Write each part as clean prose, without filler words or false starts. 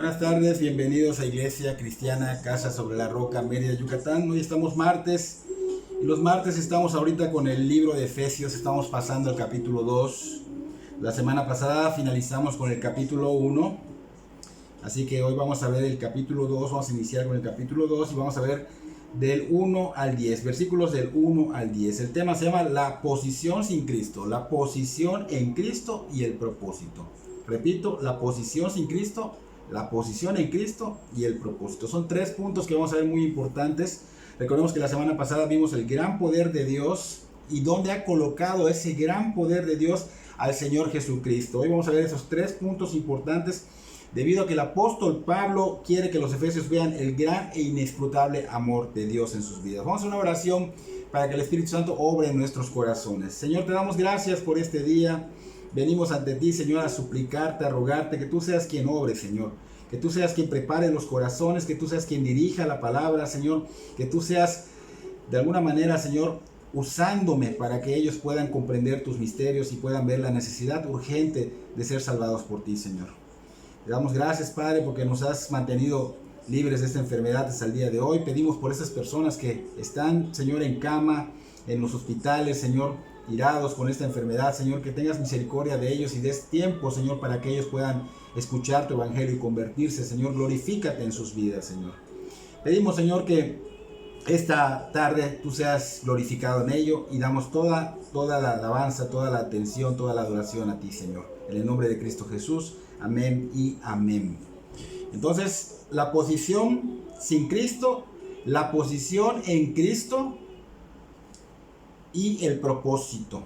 Buenas tardes, bienvenidos a Iglesia Cristiana Casa sobre la Roca, Mérida, Yucatán. Hoy estamos martes y los martes estamos ahorita con el libro de Efesios, estamos pasando al capítulo 2. La semana pasada finalizamos con el capítulo 1, así que hoy vamos a ver el capítulo 2, vamos a iniciar con el capítulo 2 y vamos a ver del 1 al 10, versículos del 1 al 10. El tema se llama la posición sin Cristo, la posición en Cristo y el propósito. Repito, la posición sin Cristo, la posición en Cristo y el propósito. Son tres puntos que vamos a ver muy importantes. Recordemos que la semana pasada vimos el gran poder de Dios y dónde ha colocado ese gran poder de Dios al Señor Jesucristo. Hoy vamos a ver esos tres puntos importantes debido a que el apóstol Pablo quiere que los efesios vean el gran e inescrutable amor de Dios en sus vidas. Vamos a hacer una oración para que el Espíritu Santo obre en nuestros corazones. Señor, te damos gracias por este día. Venimos ante ti, Señor, a suplicarte, a rogarte que tú seas quien obre, Señor. Que tú seas quien prepare los corazones, que tú seas quien dirija la palabra, Señor. Que tú seas, de alguna manera, Señor, usándome para que ellos puedan comprender tus misterios y puedan ver la necesidad urgente de ser salvados por ti, Señor. Te damos gracias, Padre, porque nos has mantenido libres de esta enfermedad hasta el día de hoy. Pedimos por esas personas que están, Señor, en cama, en los hospitales, Señor, tirados con esta enfermedad, Señor, que tengas misericordia de ellos y des tiempo, Señor, para que ellos puedan escuchar tu evangelio y convertirse, Señor. Glorifícate en sus vidas, Señor. Pedimos, Señor, que esta tarde tú seas glorificado en ello y damos toda la alabanza, toda la atención, toda la adoración a ti, Señor. En el nombre de Cristo Jesús, amén y amén. Entonces, la posición sin Cristo, la posición en Cristo y el propósito.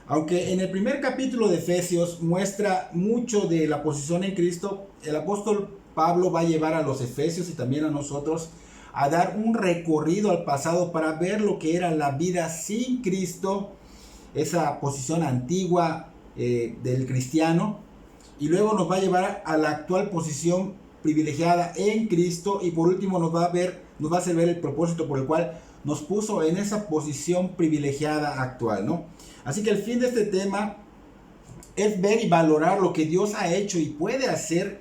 Aunque en el primer capítulo de Efesios muestra mucho de la posición en Cristo, el apóstol Pablo va a llevar a los efesios y también a nosotros a dar un recorrido al pasado para ver lo que era la vida sin Cristo, esa posición antigua del cristiano, y luego nos va a llevar a la actual posición privilegiada en Cristo, y por último nos va a hacer ver el propósito por el cual nos puso en esa posición privilegiada actual, ¿no? Así que el fin de este tema es ver y valorar lo que Dios ha hecho y puede hacer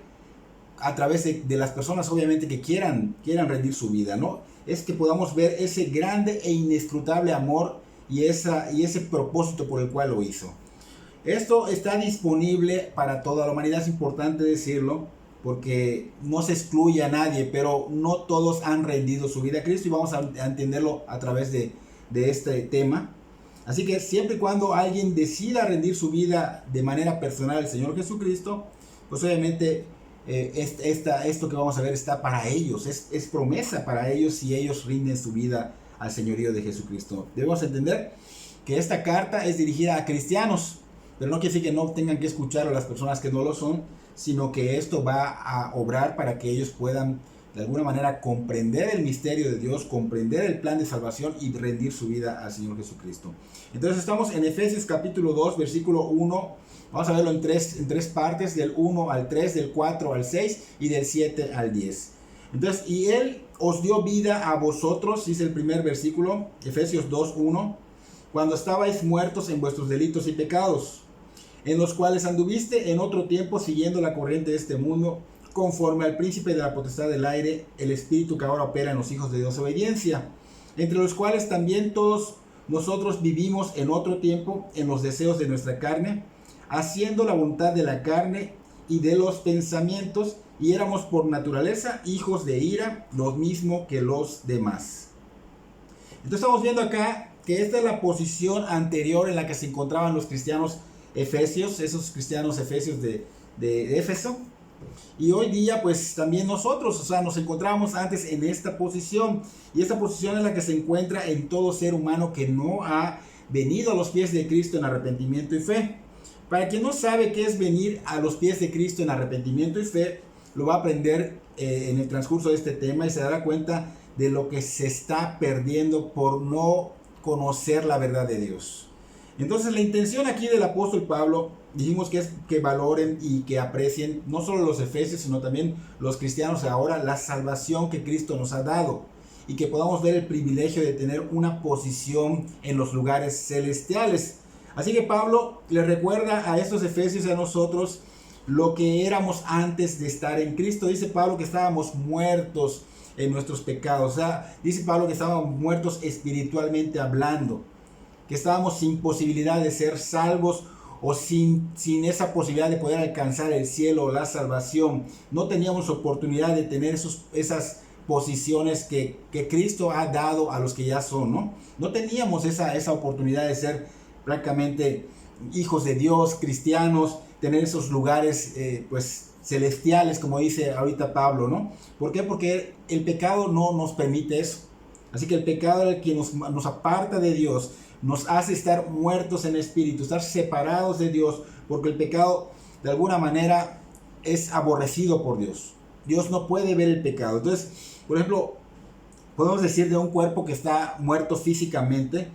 a través de las personas, obviamente, que quieran rendir su vida, ¿no? Es que podamos ver ese grande e inescrutable amor y ese propósito por el cual lo hizo. Esto está disponible para toda la humanidad, es importante decirlo, porque no se excluye a nadie, pero no todos han rendido su vida a Cristo y vamos a entenderlo a través de este tema. Así que siempre y cuando alguien decida rendir su vida de manera personal al Señor Jesucristo, pues obviamente esto que vamos a ver está para ellos, es promesa para ellos si ellos rinden su vida al señorío de Jesucristo. Debemos entender que esta carta es dirigida a cristianos, pero no quiere decir que no tengan que escuchar a las personas que no lo son, sino que esto va a obrar para que ellos puedan de alguna manera comprender el misterio de Dios, comprender el plan de salvación y rendir su vida al Señor Jesucristo. Entonces estamos en Efesios capítulo 2, versículo 1, vamos a verlo en tres partes, del 1 al 3, del 4 al 6 y del 7 al 10. Entonces, y Él os dio vida a vosotros, dice el primer versículo, Efesios 2, 1, cuando estabais muertos en vuestros delitos y pecados, en los cuales anduviste en otro tiempo siguiendo la corriente de este mundo, conforme al príncipe de la potestad del aire, el espíritu que ahora opera en los hijos de desobediencia, entre los cuales también todos nosotros vivimos en otro tiempo en los deseos de nuestra carne, haciendo la voluntad de la carne y de los pensamientos, y éramos por naturaleza hijos de ira, lo mismo que los demás. Entonces estamos viendo acá que esta es la posición anterior en la que se encontraban los cristianos efesios, esos cristianos efesios de Éfeso, y hoy día pues también nosotros, o sea, nos encontramos antes en esta posición, y esta posición es la que se encuentra en todo ser humano que no ha venido a los pies de Cristo en arrepentimiento y fe. Para quien no sabe qué es venir a los pies de Cristo en arrepentimiento y fe, lo va a aprender en el transcurso de este tema y se dará cuenta de lo que se está perdiendo por no conocer la verdad de Dios. Entonces la intención aquí del apóstol Pablo, dijimos que es que valoren y que aprecien no solo los efesios, sino también los cristianos ahora, la salvación que Cristo nos ha dado, y que podamos ver el privilegio de tener una posición en los lugares celestiales. Así que Pablo le recuerda a estos efesios y a nosotros lo que éramos antes de estar en Cristo. Dice Pablo que estábamos muertos en nuestros pecados. O sea, dice Pablo que estábamos muertos espiritualmente hablando, que estábamos sin posibilidad de ser salvos o sin esa posibilidad de poder alcanzar el cielo o la salvación. No teníamos oportunidad de tener esas posiciones que Cristo ha dado a los que ya son, ¿no? No teníamos esa oportunidad de ser prácticamente hijos de Dios, cristianos, tener esos lugares pues celestiales, como dice ahorita Pablo, ¿no? ¿Por qué? Porque el pecado no nos permite eso. Así que el pecado es el que nos aparta de Dios, nos hace estar muertos en espíritu, estar separados de Dios, porque el pecado de alguna manera es aborrecido por Dios. Dios no puede ver el pecado. Entonces, por ejemplo, podemos decir de un cuerpo que está muerto físicamente,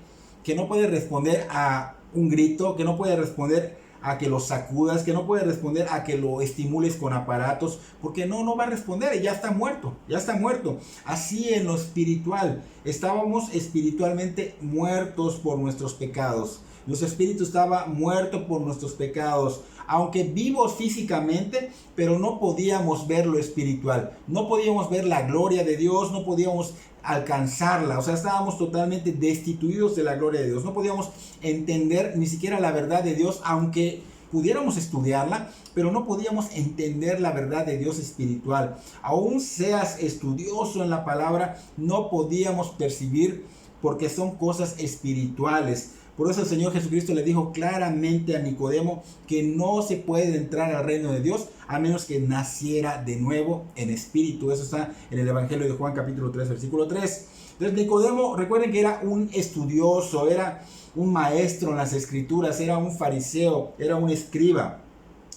que no puede responder a un grito, que no puede responder a que lo sacudas, que no puede responder a que lo estimules con aparatos, porque no va a responder, ya está muerto, ya está muerto. Así en lo espiritual, estábamos espiritualmente muertos por nuestros pecados. Nuestro espíritu estaba muerto por nuestros pecados, aunque vivos físicamente, pero no podíamos ver lo espiritual, no podíamos ver la gloria de Dios, no podíamos alcanzarla, o sea, estábamos totalmente destituidos de la gloria de Dios, no podíamos entender ni siquiera la verdad de Dios, aunque pudiéramos estudiarla, pero no podíamos entender la verdad de Dios espiritual. Aún seas estudioso en la palabra, no podíamos percibir, porque son cosas espirituales. Por eso el Señor Jesucristo le dijo claramente a Nicodemo que no se puede entrar al reino de Dios a menos que naciera de nuevo en espíritu. Eso está en el Evangelio de Juan capítulo 3, versículo 3. Entonces Nicodemo, recuerden que era un estudioso, era un maestro en las escrituras, era un fariseo, era un escriba.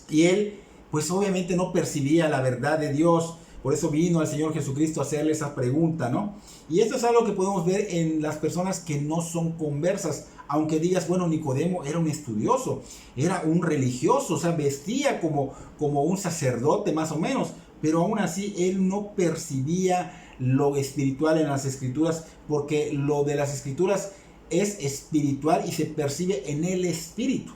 Y él, pues obviamente no percibía la verdad de Dios. Por eso vino al Señor Jesucristo a hacerle esa pregunta, ¿no? Y esto es algo que podemos ver en las personas que no son conversas. Aunque digas, bueno, Nicodemo era un estudioso, era un religioso, o sea, vestía como un sacerdote más o menos, pero aún así él no percibía lo espiritual en las escrituras, porque lo de las escrituras es espiritual y se percibe en el espíritu.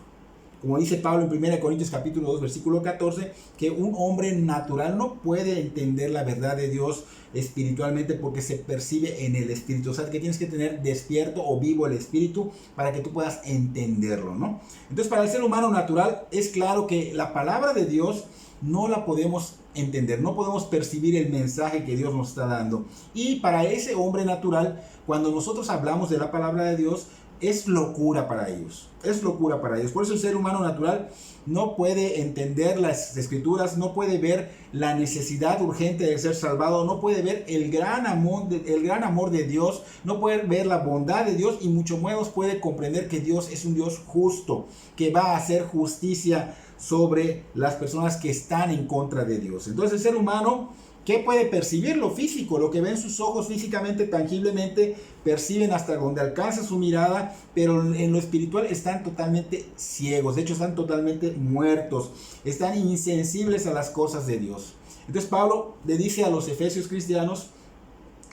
Como dice Pablo en 1 Corintios capítulo 2, versículo 14, que un hombre natural no puede entender la verdad de Dios espiritualmente porque se percibe en el espíritu. O sea, que tienes que tener despierto o vivo el espíritu para que tú puedas entenderlo, ¿no? Entonces, para el ser humano natural es claro que la palabra de Dios no la podemos entender, no podemos percibir el mensaje que Dios nos está dando. Y para ese hombre natural, cuando nosotros hablamos de la palabra de Dios, es locura para ellos, es locura para ellos. Por eso el ser humano natural no puede entender las escrituras, no puede ver la necesidad urgente de ser salvado, no puede ver el gran amor de Dios, no puede ver la bondad de Dios y mucho menos puede comprender que Dios es un Dios justo, que va a hacer justicia sobre las personas que están en contra de Dios. Entonces el ser humano, ¿qué puede percibir? Lo físico, lo que ven sus ojos físicamente, tangiblemente, perciben hasta donde alcanza su mirada, pero en lo espiritual están totalmente ciegos, de hecho están totalmente muertos, están insensibles a las cosas de Dios. Entonces Pablo le dice a los efesios cristianos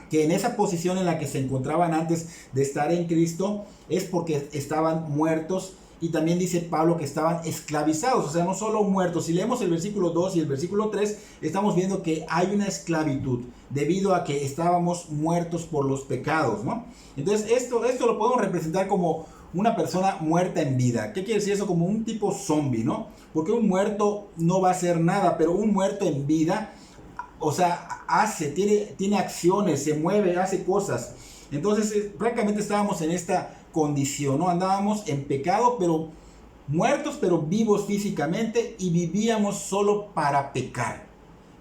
que en esa posición en la que se encontraban antes de estar en Cristo es porque estaban muertos. Y también dice Pablo que estaban esclavizados, o sea, no solo muertos. Si leemos el versículo 2 y el versículo 3, estamos viendo que hay una esclavitud debido a que estábamos muertos por los pecados, ¿no? Entonces, esto lo podemos representar como una persona muerta en vida. ¿Qué quiere decir eso? Como un tipo zombie, ¿no? Porque un muerto no va a hacer nada, pero un muerto en vida, o sea, tiene acciones, se mueve, hace cosas. Entonces, prácticamente estábamos en esta condición, ¿no? Andábamos en pecado, pero muertos, pero vivos físicamente, y vivíamos solo para pecar.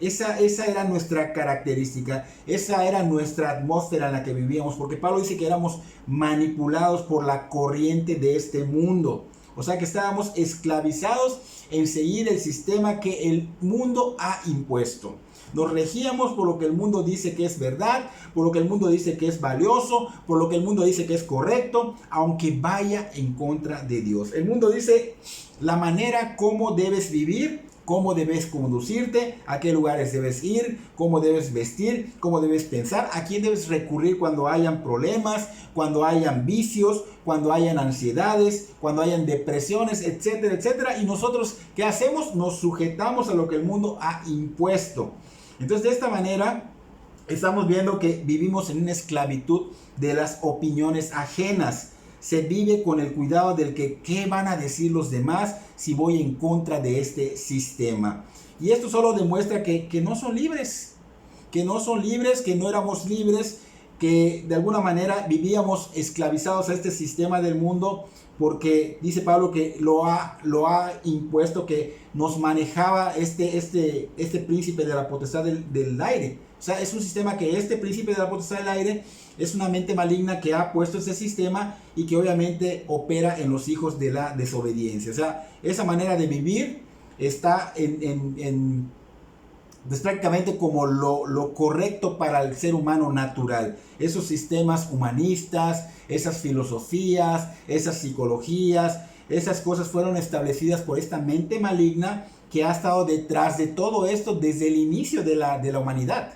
Esa era nuestra característica, esa era nuestra atmósfera en la que vivíamos, porque Pablo dice que éramos manipulados por la corriente de este mundo. O sea que estábamos esclavizados en seguir el sistema que el mundo ha impuesto. Nos regíamos por lo que el mundo dice que es verdad, por lo que el mundo dice que es valioso, por lo que el mundo dice que es correcto, aunque vaya en contra de Dios. El mundo dice la manera como debes vivir cómo debes conducirte, a qué lugares debes ir, cómo debes vestir, cómo debes pensar, a quién debes recurrir cuando hayan problemas, cuando hayan vicios, cuando hayan ansiedades, cuando hayan depresiones, etcétera, etcétera. Y nosotros, ¿qué hacemos? Nos sujetamos a lo que el mundo ha impuesto. Entonces, de esta manera, estamos viendo que vivimos en una esclavitud de las opiniones ajenas. Se vive con el cuidado del que qué van a decir los demás si voy en contra de este sistema. Y esto solo demuestra que no son libres, que no éramos libres, que de alguna manera vivíamos esclavizados a este sistema del mundo, porque dice Pablo que lo ha impuesto, que nos manejaba este príncipe de la potestad del aire. O sea, es un sistema que este príncipe de la potestad del aire es una mente maligna que ha puesto ese sistema y que obviamente opera en los hijos de la desobediencia. O sea, esa manera de vivir está es prácticamente como lo correcto para el ser humano natural. Esos sistemas humanistas, esas filosofías, esas psicologías, esas cosas fueron establecidas por esta mente maligna que ha estado detrás de todo esto desde el inicio de la humanidad.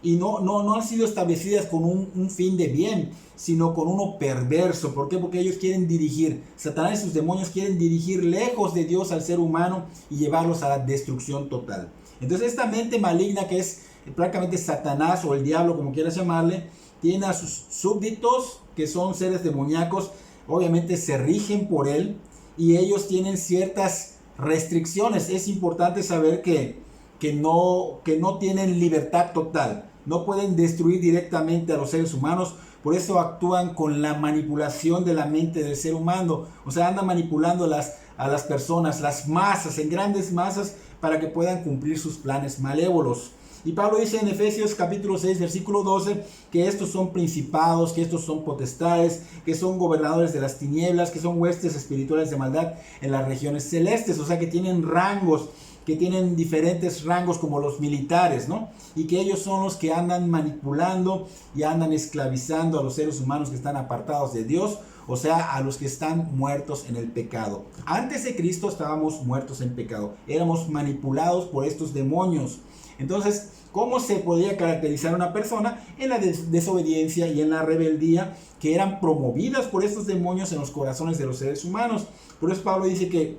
Y no han sido establecidas con un fin de bien, sino con uno perverso. ¿Por qué? Porque ellos quieren dirigir, Satanás y sus demonios quieren dirigir lejos de Dios al ser humano y llevarlos a la destrucción total. Entonces esta mente maligna, que es prácticamente Satanás o el diablo, como quieras llamarle, tiene a sus súbditos, que son seres demoníacos, obviamente se rigen por él y ellos tienen ciertas restricciones. Es importante saber que no tienen libertad total, no pueden destruir directamente a los seres humanos, por eso actúan con la manipulación de la mente del ser humano. O sea, andan manipulando a las personas, las masas, en grandes masas, para que puedan cumplir sus planes malévolos. Y Pablo dice en Efesios capítulo 6, versículo 12, que estos son principados, que estos son potestades, que son gobernadores de las tinieblas, que son huestes espirituales de maldad en las regiones celestes. O sea, que tienen rangos, que tienen diferentes rangos como los militares, ¿no? Y que ellos son los que andan manipulando y andan esclavizando a los seres humanos que están apartados de Dios, o sea, a los que están muertos en el pecado. Antes de Cristo estábamos muertos en pecado, éramos manipulados por estos demonios. Entonces, ¿cómo se podía caracterizar una persona? En la desobediencia y en la rebeldía que eran promovidas por estos demonios en los corazones de los seres humanos. Por eso Pablo dice que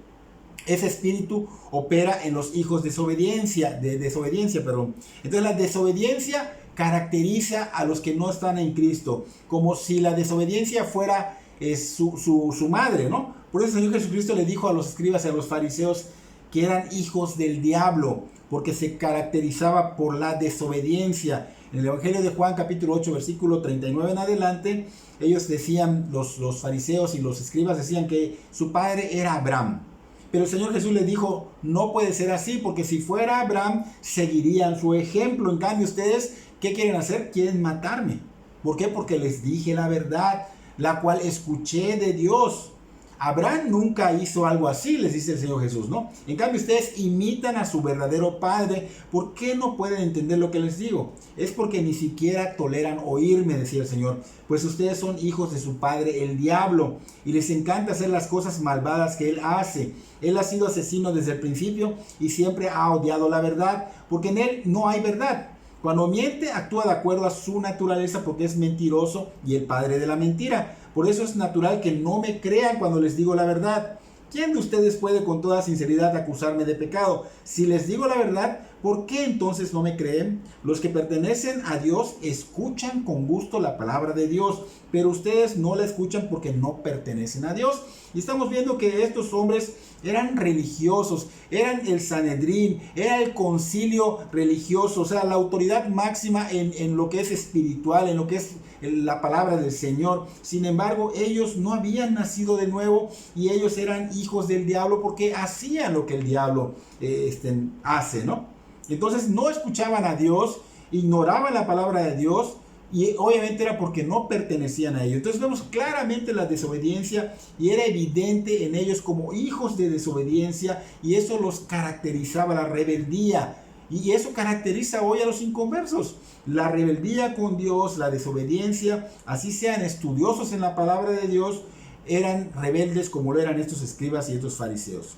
ese espíritu opera en los hijos de desobediencia. Entonces la desobediencia caracteriza a los que no están en Cristo, como si la desobediencia fuera su madre, ¿no? Por eso el Señor Jesucristo le dijo a los escribas y a los fariseos que eran hijos del diablo, porque se caracterizaba por la desobediencia. En el Evangelio de Juan capítulo 8 versículo 39 en adelante, ellos decían, los fariseos y los escribas decían que su padre era Abraham. Pero el Señor Jesús les dijo, no puede ser así, porque si fuera Abraham, seguirían su ejemplo. En cambio, ustedes, ¿qué quieren hacer? Quieren matarme. ¿Por qué? Porque les dije la verdad, la cual escuché de Dios. Abraham nunca hizo algo así, les dice el Señor Jesús, ¿no? En cambio, ustedes imitan a su verdadero padre. ¿Por qué no pueden entender lo que les digo? Es porque ni siquiera toleran oírme, decía el Señor. Pues ustedes son hijos de su padre, el diablo, y les encanta hacer las cosas malvadas que él hace. Él ha sido asesino desde el principio y siempre ha odiado la verdad, porque en él no hay verdad. Cuando miente, actúa de acuerdo a su naturaleza porque es mentiroso y el padre de la mentira. Por eso es natural que no me crean cuando les digo la verdad. ¿Quién de ustedes puede con toda sinceridad acusarme de pecado? Si les digo la verdad, ¿por qué entonces no me creen? Los que pertenecen a Dios escuchan con gusto la palabra de Dios, pero ustedes no la escuchan porque no pertenecen a Dios. Y estamos viendo que estos hombres eran religiosos, eran el Sanedrín, era el concilio religioso, o sea, la autoridad máxima en lo que es espiritual, en lo que es la palabra del Señor. Sin embargo, ellos no habían nacido de nuevo y ellos eran hijos del diablo porque hacían lo que el diablo hace, ¿no? Entonces no escuchaban a Dios, ignoraban la palabra de Dios, y obviamente era porque no pertenecían a ellos. Entonces vemos claramente la desobediencia y era evidente en ellos como hijos de desobediencia, y eso los caracterizaba, la rebeldía. Y eso caracteriza hoy a los inconversos, la rebeldía con Dios, la desobediencia. Así sean estudiosos en la palabra de Dios, eran rebeldes como lo eran estos escribas y estos fariseos.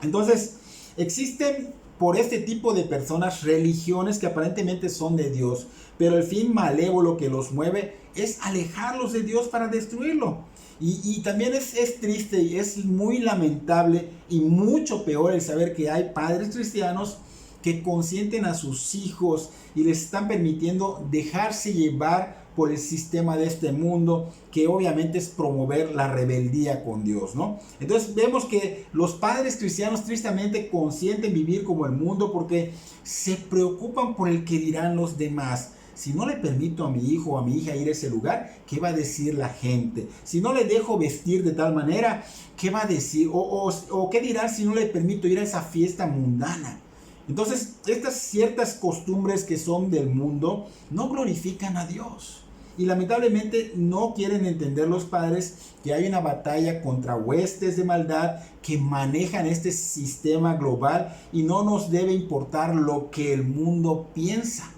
Entonces Existen por este tipo de personas religiones que aparentemente son de Dios, pero el fin malévolo que los mueve es alejarlos de Dios para destruirlo. Y también es triste y es muy lamentable y mucho peor el saber que hay padres cristianos que consienten a sus hijos y les están permitiendo dejarse llevar por el sistema de este mundo, que obviamente es promover la rebeldía con Dios, ¿no? Entonces vemos que los padres cristianos tristemente consienten vivir como el mundo porque se preocupan por el que dirán los demás. Si no le permito a mi hijo o a mi hija ir a ese lugar, ¿qué va a decir la gente? Si no le dejo vestir de tal manera, ¿qué va a decir? O ¿qué dirán si no le permito ir a esa fiesta mundana? Entonces, estas ciertas costumbres que son del mundo no glorifican a Dios. Y lamentablemente no quieren entender los padres que hay una batalla contra huestes de maldad que manejan este sistema global y no nos debe importar lo que el mundo piensa,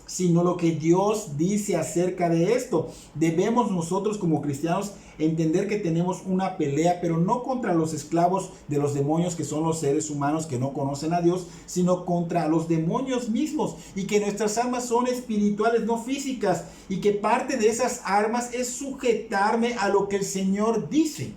sino lo que Dios dice acerca de esto. Debemos nosotros como cristianos entender que tenemos una pelea, pero no contra los esclavos de los demonios que son los seres humanos que no conocen a Dios, sino contra los demonios mismos, y que nuestras armas son espirituales, no físicas, y que parte de esas armas es sujetarme a lo que el Señor dice.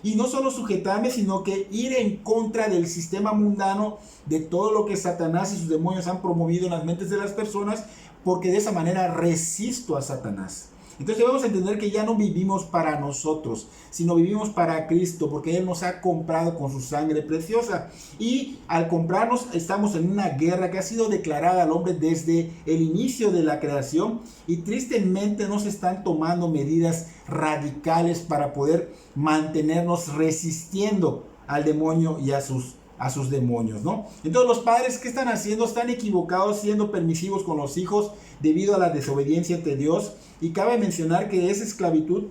Y no solo sujetarme, sino que ir en contra del sistema mundano, de todo lo que Satanás y sus demonios han promovido en las mentes de las personas, porque de esa manera resisto a Satanás. Entonces debemos entender que ya no vivimos para nosotros, sino vivimos para Cristo, porque Él nos ha comprado con su sangre preciosa. Y al comprarnos estamos en una guerra que ha sido declarada al hombre desde el inicio de la creación, y tristemente no se están tomando medidas radicales para poder mantenernos resistiendo al demonio y a sus demonios, ¿no? Entonces los padres, ¿qué están haciendo? Están equivocados siendo permisivos con los hijos debido a la desobediencia ante Dios. Y cabe mencionar que esa esclavitud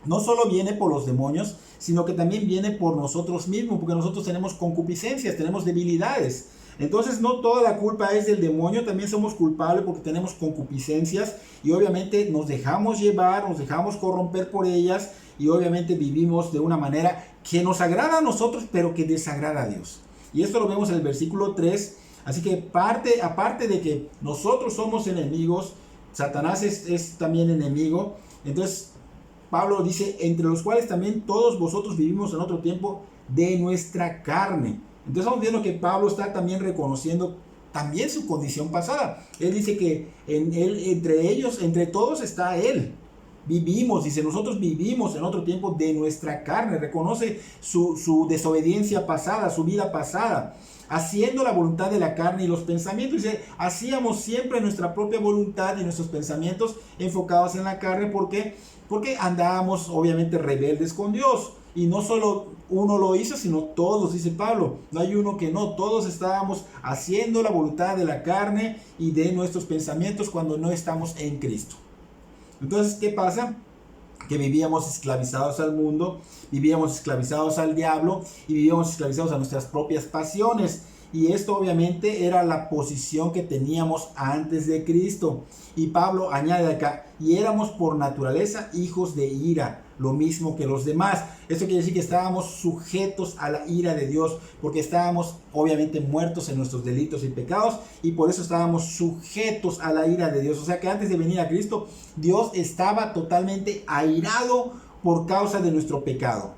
no solo viene por los demonios, sino que también viene por nosotros mismos, porque nosotros tenemos concupiscencias, tenemos debilidades. Entonces no toda la culpa es del demonio, también somos culpables porque tenemos concupiscencias y obviamente nos dejamos llevar, nos dejamos corromper por ellas, y obviamente vivimos de una manera que nos agrada a nosotros, pero que desagrada a Dios. Y esto lo vemos en el versículo 3. Así que aparte de que nosotros somos enemigos, Satanás es también enemigo. Entonces Pablo dice, entre los cuales también todos vosotros vivimos en otro tiempo de nuestra carne. Entonces estamos viendo que Pablo está también reconociendo también su condición pasada. Él dice que entre todos está él. Vivimos, dice, nosotros vivimos en otro tiempo de nuestra carne. Reconoce su desobediencia pasada, su vida pasada, haciendo la voluntad de la carne y los pensamientos. Dice, hacíamos siempre nuestra propia voluntad y nuestros pensamientos enfocados en la carne. ¿Por qué? Porque andábamos obviamente rebeldes con Dios. Y no solo uno lo hizo, sino todos, dice Pablo. No hay uno que no, todos estábamos haciendo la voluntad de la carne y de nuestros pensamientos cuando no estamos en Cristo. Entonces, ¿qué pasa? Que vivíamos esclavizados al mundo, vivíamos esclavizados al diablo y vivíamos esclavizados a nuestras propias pasiones. Y esto obviamente era la posición que teníamos antes de Cristo. Y Pablo añade acá, y éramos por naturaleza hijos de ira, lo mismo que los demás. Esto quiere decir que estábamos sujetos a la ira de Dios, porque estábamos obviamente muertos en nuestros delitos y pecados, y por eso estábamos sujetos a la ira de Dios. O sea que antes de venir a Cristo, Dios estaba totalmente airado por causa de nuestro pecado.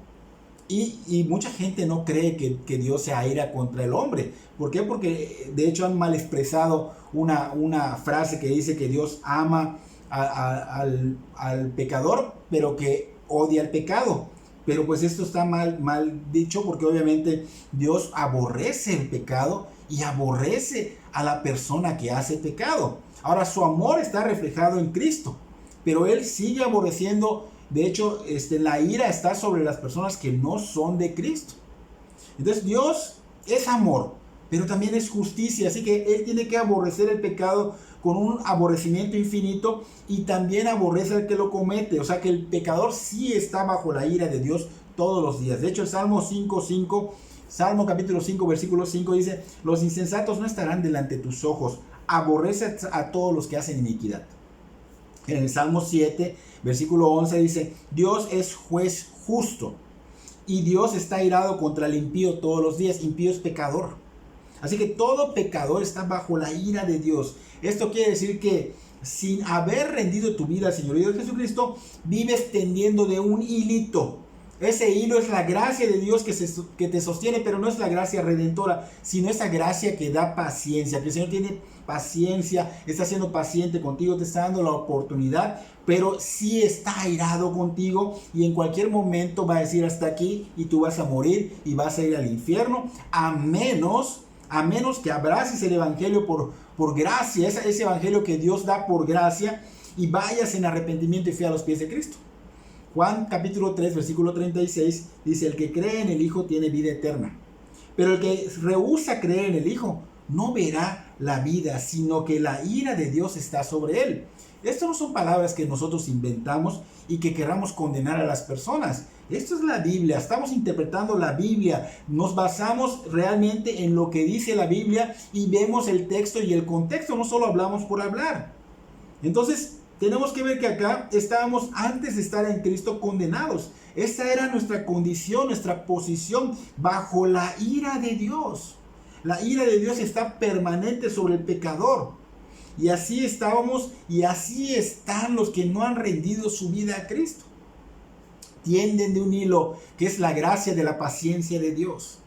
Y mucha gente no cree que Dios se aira contra el hombre. ¿Por qué? Porque de hecho han mal expresado una frase que dice que Dios ama al pecador, pero que odia el pecado. Pero pues esto está mal dicho, porque obviamente Dios aborrece el pecado y aborrece a la persona que hace pecado. Ahora, su amor está reflejado en Cristo, pero Él sigue aborreciendo. De hecho, la ira está sobre las personas que no son de Cristo. Entonces Dios es amor, pero también es justicia. Así que Él tiene que aborrecer el pecado con un aborrecimiento infinito, y también aborrece al que lo comete. O sea que el pecador sí está bajo la ira de Dios todos los días. De hecho, el Salmo capítulo 5, versículo 5 dice, los insensatos no estarán delante de tus ojos, aborrece a todos los que hacen iniquidad. En el Salmo 7, versículo 11 dice, Dios es juez justo, Y Dios está airado contra el impío todos los días. Impío es pecador. Así que todo pecador está bajo la ira de Dios. Esto quiere decir que sin haber rendido tu vida al Señor Dios Jesucristo, vives tendiendo de un hilito. Ese hilo es la gracia de Dios que te sostiene, pero no es la gracia redentora, sino esa gracia que da paciencia, que el Señor tiene paciencia, está siendo paciente contigo, te está dando la oportunidad, pero sí está airado contigo y en cualquier momento va a decir hasta aquí y tú vas a morir y vas a ir al infierno, a menos que abraces el evangelio por gracia, ese evangelio que Dios da por gracia, y vayas en arrepentimiento y fe a los pies de Cristo. Juan capítulo 3, versículo 36 dice: el que cree en el Hijo tiene vida eterna, pero el que rehúsa creer en el Hijo no verá la vida, sino que la ira de Dios está sobre él. Estas no son palabras que nosotros inventamos y que queramos condenar a las personas. Esto es la Biblia, estamos interpretando la Biblia, nos basamos realmente en lo que dice la Biblia y vemos el texto y el contexto, no solo hablamos por hablar. Entonces, tenemos que ver que acá estábamos, antes de estar en Cristo, condenados. Esa era nuestra condición, nuestra posición bajo la ira de Dios. La ira de Dios está permanente sobre el pecador. Y así estábamos y así están los que no han rendido su vida a Cristo. Tienden de un hilo que es la gracia de la paciencia de Dios.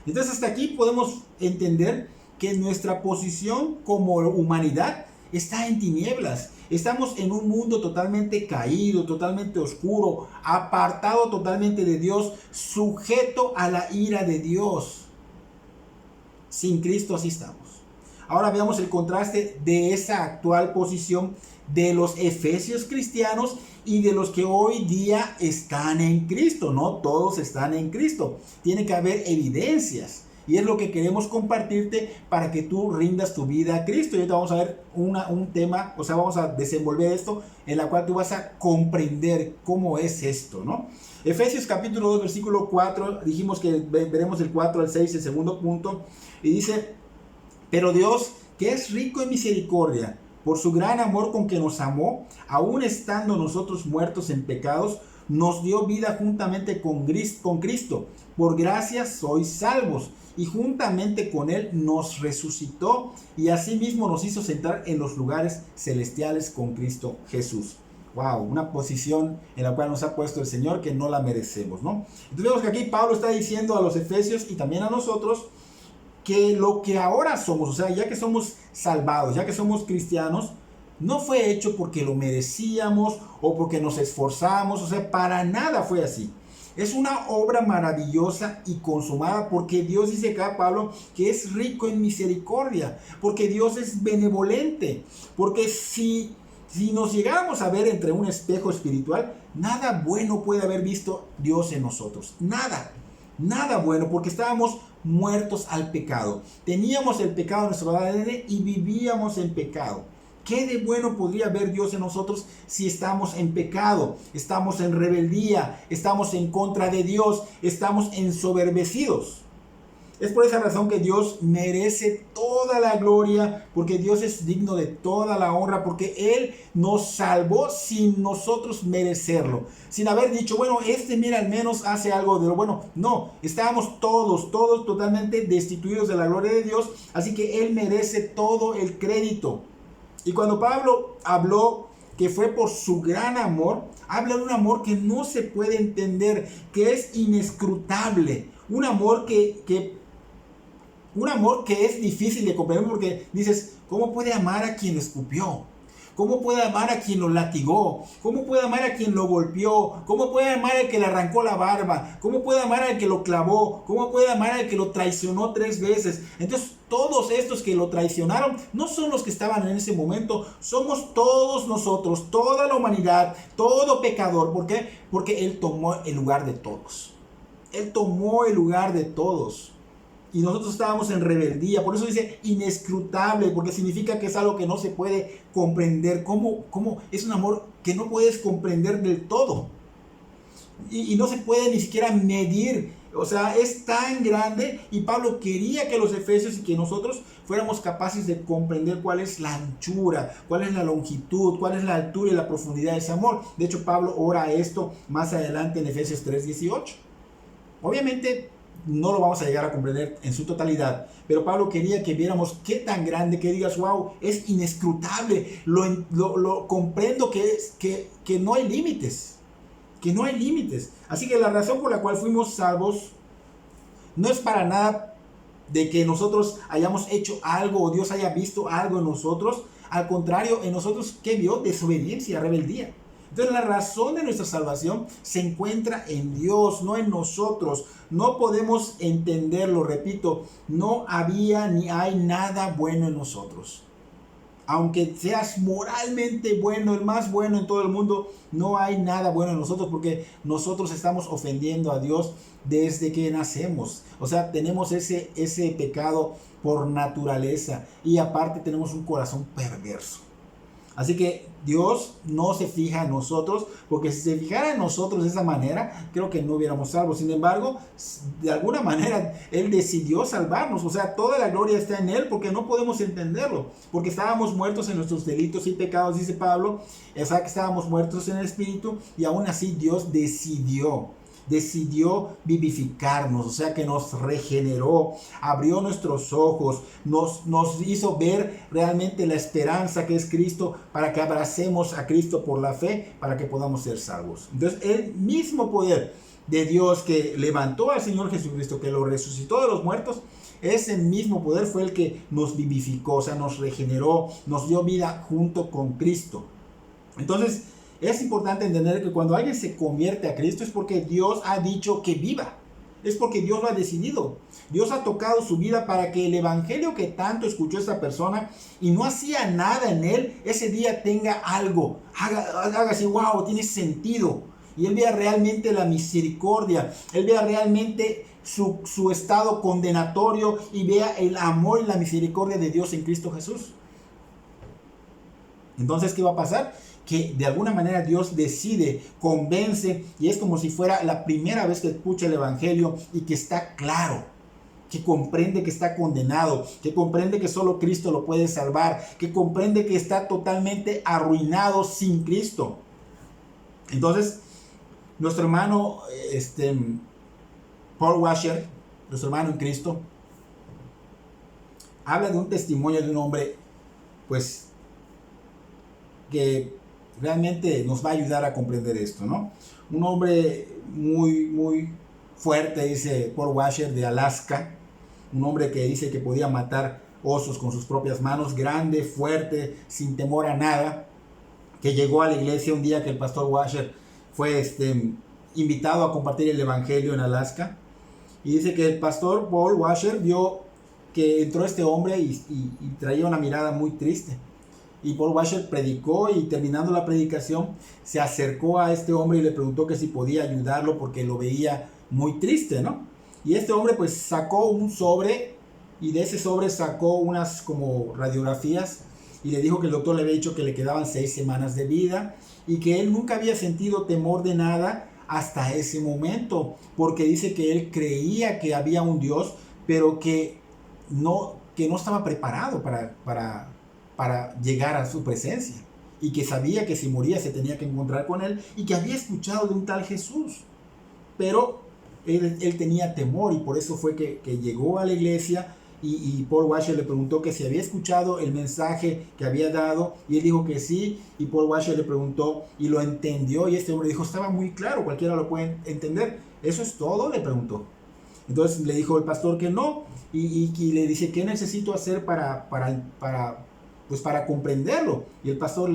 Entonces hasta aquí podemos entender que nuestra posición como humanidad está en tinieblas. Estamos en un mundo totalmente caído, totalmente oscuro, apartado totalmente de Dios, sujeto a la ira de Dios. Sin Cristo así estamos. Ahora veamos el contraste de esa actual posición de los efesios cristianos y de los que hoy día están en Cristo. No todos están en Cristo. Tiene que haber evidencias. Y es lo que queremos compartirte para que tú rindas tu vida a Cristo. Y ahorita vamos a ver un tema, o sea, vamos a desenvolver esto en la cual tú vas a comprender cómo es esto, ¿no? Efesios capítulo 2, versículo 4, dijimos que veremos el 4 al 6, el segundo punto, y dice: pero Dios, que es rico en misericordia, por su gran amor con que nos amó, aun estando nosotros muertos en pecados, nos dio vida juntamente con Cristo. Por gracia sois salvos, y juntamente con Él nos resucitó, y asimismo nos hizo sentar en los lugares celestiales con Cristo Jesús. Wow, una posición en la cual nos ha puesto el Señor que no la merecemos, ¿no? Entonces vemos que aquí Pablo está diciendo a los efesios y también a nosotros que lo que ahora somos, o sea, ya que somos salvados, ya que somos cristianos, no fue hecho porque lo merecíamos o porque nos esforzamos, o sea, para nada fue así. Es una obra maravillosa y consumada porque Dios dice acá, Pablo, que es rico en misericordia, porque Dios es benevolente, porque si nos llegáramos a ver entre un espejo espiritual, nada bueno puede haber visto Dios en nosotros, nada bueno, porque estábamos muertos al pecado, teníamos el pecado en nuestro ADN y vivíamos en pecado. ¿Qué de bueno podría ver Dios en nosotros si estamos en pecado, estamos en rebeldía, estamos en contra de Dios, estamos ensoberbecidos? Es por esa razón que Dios merece toda la gloria, porque Dios es digno de toda la honra, porque Él nos salvó sin nosotros merecerlo, sin haber dicho, bueno, mira, al menos hace algo de lo bueno. No, estábamos todos totalmente destituidos de la gloria de Dios, así que Él merece todo el crédito. Y cuando Pablo habló que fue por su gran amor, habla de un amor que no se puede entender, que es inescrutable, un amor que es difícil de comprender, porque dices, ¿cómo puede amar a quien lo escupió? ¿Cómo puede amar a quien lo latigó? ¿Cómo puede amar a quien lo golpeó? ¿Cómo puede amar al que le arrancó la barba? ¿Cómo puede amar al que lo clavó? ¿Cómo puede amar al que lo traicionó 3 veces? Entonces, todos estos que lo traicionaron no son los que estaban en ese momento, somos todos nosotros, toda la humanidad, todo pecador. ¿Por qué? Porque Él tomó el lugar de todos. Él tomó el lugar de todos. Y nosotros estábamos en rebeldía, por eso dice inescrutable, porque significa que es algo que no se puede comprender. ¿Cómo? Es un amor que no puedes comprender del todo. Y no se puede ni siquiera medir. O sea, es tan grande, y Pablo quería que los efesios y que nosotros fuéramos capaces de comprender cuál es la anchura, cuál es la longitud, cuál es la altura y la profundidad de ese amor. De hecho, Pablo ora esto más adelante en Efesios 3:18. Obviamente no lo vamos a llegar a comprender en su totalidad, pero Pablo quería que viéramos qué tan grande, que digas, wow, es inescrutable, lo comprendo que no hay límites, que no hay límites. Así que la razón por la cual fuimos salvos no es para nada de que nosotros hayamos hecho algo o Dios haya visto algo en nosotros. Al contrario, en nosotros, ¿qué vio? Desobediencia, rebeldía. Entonces la razón de nuestra salvación se encuentra en Dios, no en nosotros. No podemos entenderlo, repito, no había ni hay nada bueno en nosotros. Aunque seas moralmente bueno, el más bueno en todo el mundo, no hay nada bueno en nosotros porque nosotros estamos ofendiendo a Dios desde que nacemos. O sea, tenemos ese pecado por naturaleza y aparte tenemos un corazón perverso. Así que Dios no se fija en nosotros, porque si se fijara en nosotros de esa manera, creo que no hubiéramos salvo. Sin embargo, de alguna manera Él decidió salvarnos. O sea, toda la gloria está en Él, porque no podemos entenderlo. Porque estábamos muertos en nuestros delitos y pecados, dice Pablo. O sea, que estábamos muertos en el espíritu y aún así Dios decidió vivificarnos, o sea que nos regeneró, abrió nuestros ojos, nos hizo ver realmente la esperanza que es Cristo, para que abracemos a Cristo por la fe, para que podamos ser salvos. Entonces el mismo poder de Dios que levantó al Señor Jesucristo, que lo resucitó de los muertos, ese mismo poder fue el que nos vivificó, o sea, nos regeneró, nos dio vida junto con Cristo. Entonces, es importante entender que cuando alguien se convierte a Cristo es porque Dios ha dicho que viva. Es porque Dios lo ha decidido. Dios ha tocado su vida para que el evangelio que tanto escuchó esta persona y no hacía nada en él, ese día tenga algo. Haga así, wow, tiene sentido. Y él vea realmente la misericordia. Él vea realmente su estado condenatorio y vea el amor y la misericordia de Dios en Cristo Jesús. Entonces, ¿qué va a pasar? Que de alguna manera Dios decide, convence, y es como si fuera la primera vez que escucha el evangelio y que está claro, que comprende que está condenado, que comprende que solo Cristo lo puede salvar, que comprende que está totalmente arruinado sin Cristo. Entonces, nuestro hermano Paul Washer, nuestro hermano en Cristo, habla de un testimonio de un hombre, pues, que realmente nos va a ayudar a comprender esto, ¿no? Un hombre muy fuerte, dice Paul Washer, de Alaska, un hombre que dice que podía matar osos con sus propias manos, grande, fuerte, sin temor a nada, que llegó a la iglesia un día que el pastor Washer fue invitado a compartir el evangelio en Alaska, y dice que el pastor Paul Washer vio que entró este hombre y traía una mirada muy triste. Y Paul Washer predicó y terminando la predicación se acercó a este hombre y le preguntó que si podía ayudarlo porque lo veía muy triste, ¿no? Y este hombre pues sacó un sobre y de ese sobre sacó unas como radiografías y le dijo que el doctor le había dicho que le quedaban 6 semanas de vida y que él nunca había sentido temor de nada hasta ese momento, porque dice que él creía que había un Dios, pero que no estaba preparado para llegar a su presencia, y que sabía que si moría se tenía que encontrar con él, y que había escuchado de un tal Jesús, pero él tenía temor, y por eso fue que llegó a la iglesia, y Paul Washer le preguntó que si había escuchado el mensaje que había dado, y él dijo que sí, y Paul Washer le preguntó, y lo entendió, y este hombre dijo, estaba muy claro, cualquiera lo puede entender, ¿eso es todo?, le preguntó. Entonces le dijo el pastor que no, y le dice, ¿qué necesito hacer para comprenderlo? Y el pastor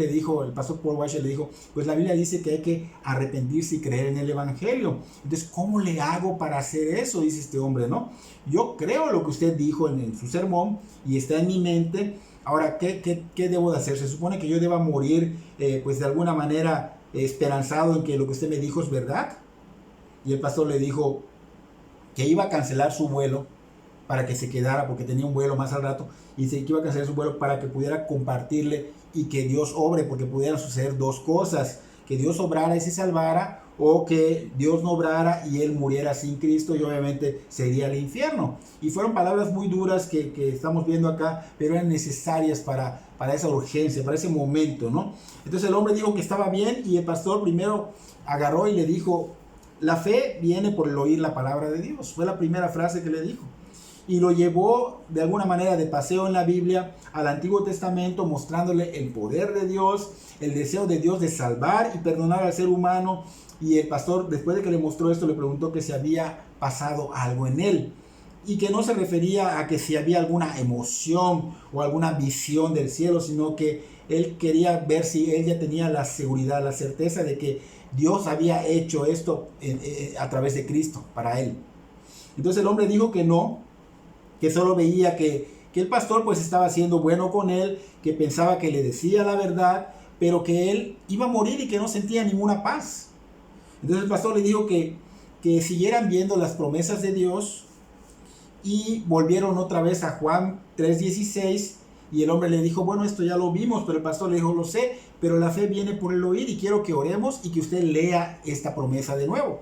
Paul Washer le dijo, pues la Biblia dice que hay que arrepentirse y creer en el evangelio. Entonces, ¿cómo le hago para hacer eso?, dice este hombre, ¿no? Yo creo lo que usted dijo en su sermón y está en mi mente. Ahora, ¿qué debo de hacer? Se supone que yo deba morir, pues de alguna manera esperanzado en que lo que usted me dijo es verdad. Y el pastor le dijo que iba a cancelar su vuelo para que se quedara, porque tenía un vuelo más al rato, y se iba a cancelar su vuelo para que pudiera compartirle y que Dios obre, porque pudieran suceder dos cosas, que Dios obrara y se salvara, o que Dios no obrara y él muriera sin Cristo y obviamente se iría al infierno. Y fueron palabras muy duras que estamos viendo acá, pero eran necesarias para esa urgencia, para ese momento, ¿no? Entonces el hombre dijo que estaba bien y el pastor primero agarró y le dijo la fe viene por el oír la palabra de Dios. Fue la primera frase que le dijo. Y lo llevó de alguna manera de paseo en la Biblia al Antiguo Testamento, mostrándole el poder de Dios, el deseo de Dios de salvar y perdonar al ser humano. Y el pastor, después de que le mostró esto, le preguntó que si había pasado algo en él. Y que no se refería a que si había alguna emoción o alguna visión del cielo, sino que él quería ver si él ya tenía la seguridad, la certeza de que Dios había hecho esto a través de Cristo para él. Entonces el hombre dijo que no, que solo veía que el pastor pues estaba siendo bueno con él, que pensaba que le decía la verdad, pero que él iba a morir y que no sentía ninguna paz. Entonces el pastor le dijo que siguieran viendo las promesas de Dios, y volvieron otra vez a Juan 3:16, y el hombre le dijo, bueno, esto ya lo vimos, pero el pastor le dijo, lo sé, pero la fe viene por el oír, y quiero que oremos y que usted lea esta promesa de nuevo.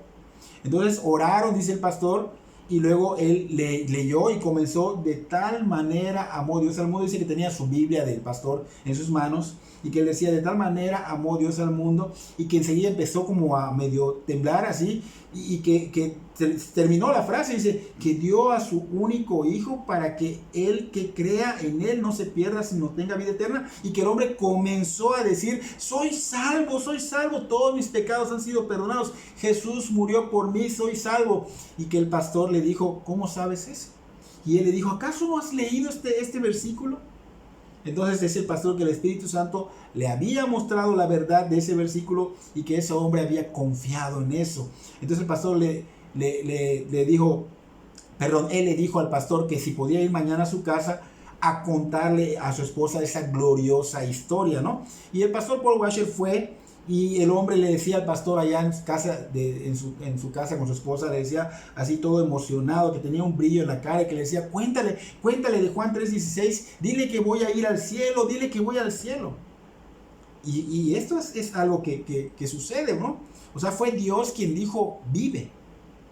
Entonces oraron, dice el pastor, y luego él leyó y comenzó: de tal manera amó Dios al mundo. Dice que tenía su Biblia del pastor en sus manos, y que él decía: de tal manera amó Dios al mundo, y que enseguida empezó como a medio temblar así, y que terminó la frase, dice que dio a su único hijo para que el que crea en él no se pierda, sino tenga vida eterna. Y que el hombre comenzó a decir: soy salvo, todos mis pecados han sido perdonados, Jesús murió por mí, soy salvo. Y que el pastor le dijo: ¿cómo sabes eso? Y él le dijo: ¿acaso no has leído este versículo? Entonces es el pastor que el Espíritu Santo le había mostrado la verdad de ese versículo, y que ese hombre había confiado en eso. Entonces el pastor le dijo, él le dijo al pastor que si podía ir mañana a su casa a contarle a su esposa esa gloriosa historia, ¿no? Y el pastor Paul Washer fue, y el hombre le decía al pastor allá en su casa con su esposa, le decía así todo emocionado, que tenía un brillo en la cara, y que le decía: cuéntale de Juan 3:16, dile que voy a ir al cielo, dile que voy al cielo. Y esto es algo que sucede, ¿no? O sea, fue Dios quien dijo: vive.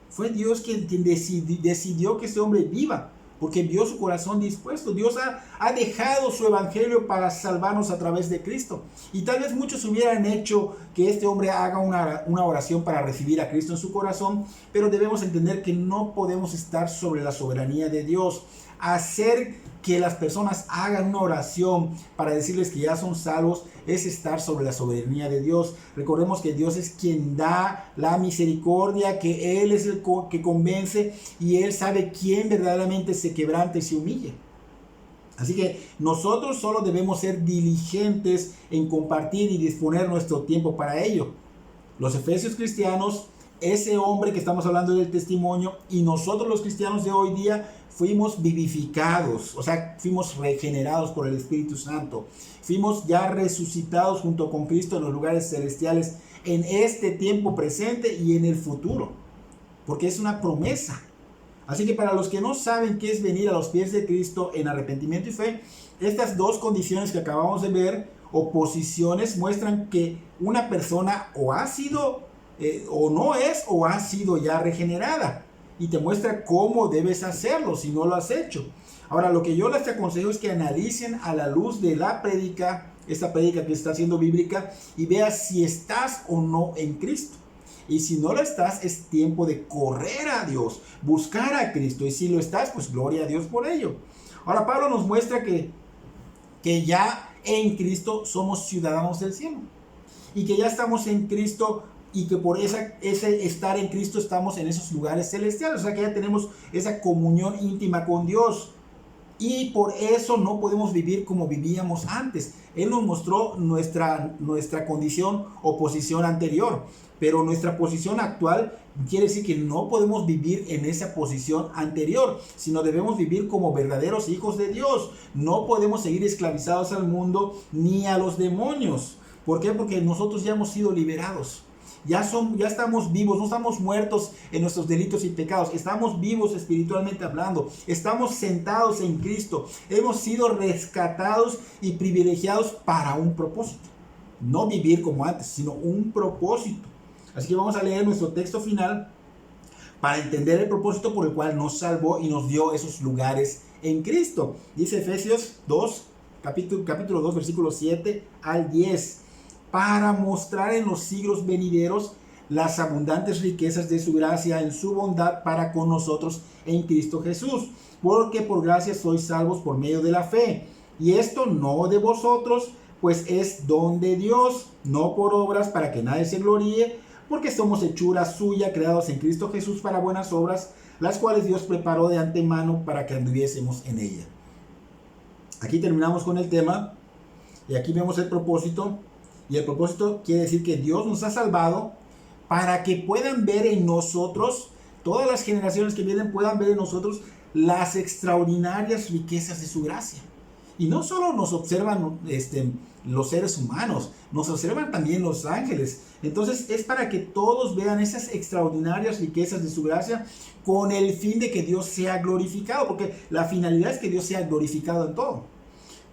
Fue Dios quien decidió que este hombre viva, porque vio su corazón dispuesto. Dios ha dejado su evangelio para salvarnos a través de Cristo. Y tal vez muchos hubieran hecho que este hombre haga una oración para recibir a Cristo en su corazón, pero debemos entender que no podemos estar sobre la soberanía de Dios. Hacer que las personas hagan una oración para decirles que ya son salvos es estar sobre la soberanía de Dios. Recordemos que Dios es quien da la misericordia, que Él es el que convence, y Él sabe quién verdaderamente se quebrante y se humille. Así que nosotros solo debemos ser diligentes en compartir y disponer nuestro tiempo para ello. Los efesios cristianos, ese hombre que estamos hablando del testimonio, y nosotros los cristianos de hoy día, fuimos vivificados, o sea, fuimos regenerados por el Espíritu Santo. Fuimos ya resucitados junto con Cristo en los lugares celestiales en este tiempo presente y en el futuro, porque es una promesa. Así que para los que no saben qué es venir a los pies de Cristo en arrepentimiento y fe, estas dos condiciones que acabamos de ver, o posiciones, muestran que una persona o ha sido, o no es, o ha sido ya regenerada. Y te muestra cómo debes hacerlo si no lo has hecho. Ahora, lo que yo les aconsejo es que analicen a la luz de la prédica, esta prédica que está siendo bíblica, y veas si estás o no en Cristo. Y si no lo estás, es tiempo de correr a Dios, buscar a Cristo. Y si lo estás, pues gloria a Dios por ello. Ahora, Pablo nos muestra que ya en Cristo somos ciudadanos del cielo. Y que ya estamos en Cristo, y que por ese estar en Cristo estamos en esos lugares celestiales. O sea que ya tenemos esa comunión íntima con Dios. Y por eso no podemos vivir como vivíamos antes. Él nos mostró nuestra condición o posición anterior. Pero nuestra posición actual quiere decir que no podemos vivir en esa posición anterior, sino debemos vivir como verdaderos hijos de Dios. No podemos seguir esclavizados al mundo ni a los demonios. ¿Por qué? Porque nosotros ya hemos sido liberados. Ya estamos vivos, no estamos muertos en nuestros delitos y pecados, estamos vivos espiritualmente hablando, estamos sentados en Cristo, hemos sido rescatados y privilegiados para un propósito. No vivir como antes, sino un propósito. Así que vamos a leer nuestro texto final para entender el propósito por el cual nos salvó y nos dio esos lugares en Cristo. Dice Efesios 2, capítulo 2, versículos 7 al 10. Para mostrar en los siglos venideros las abundantes riquezas de su gracia en su bondad para con nosotros en Cristo Jesús. Porque por gracia sois salvos por medio de la fe. Y esto no de vosotros, pues es don de Dios, no por obras para que nadie se gloríe, porque somos hechura suya, creados en Cristo Jesús para buenas obras, las cuales Dios preparó de antemano para que anduviésemos en ella. Aquí terminamos con el tema, y aquí vemos el propósito, y el propósito quiere decir que Dios nos ha salvado para que puedan ver en nosotros, todas las generaciones que vienen puedan ver en nosotros las extraordinarias riquezas de su gracia. Y no solo nos observan los seres humanos, nos observan también los ángeles. Entonces es para que todos vean esas extraordinarias riquezas de su gracia con el fin de que Dios sea glorificado, porque la finalidad es que Dios sea glorificado en todo.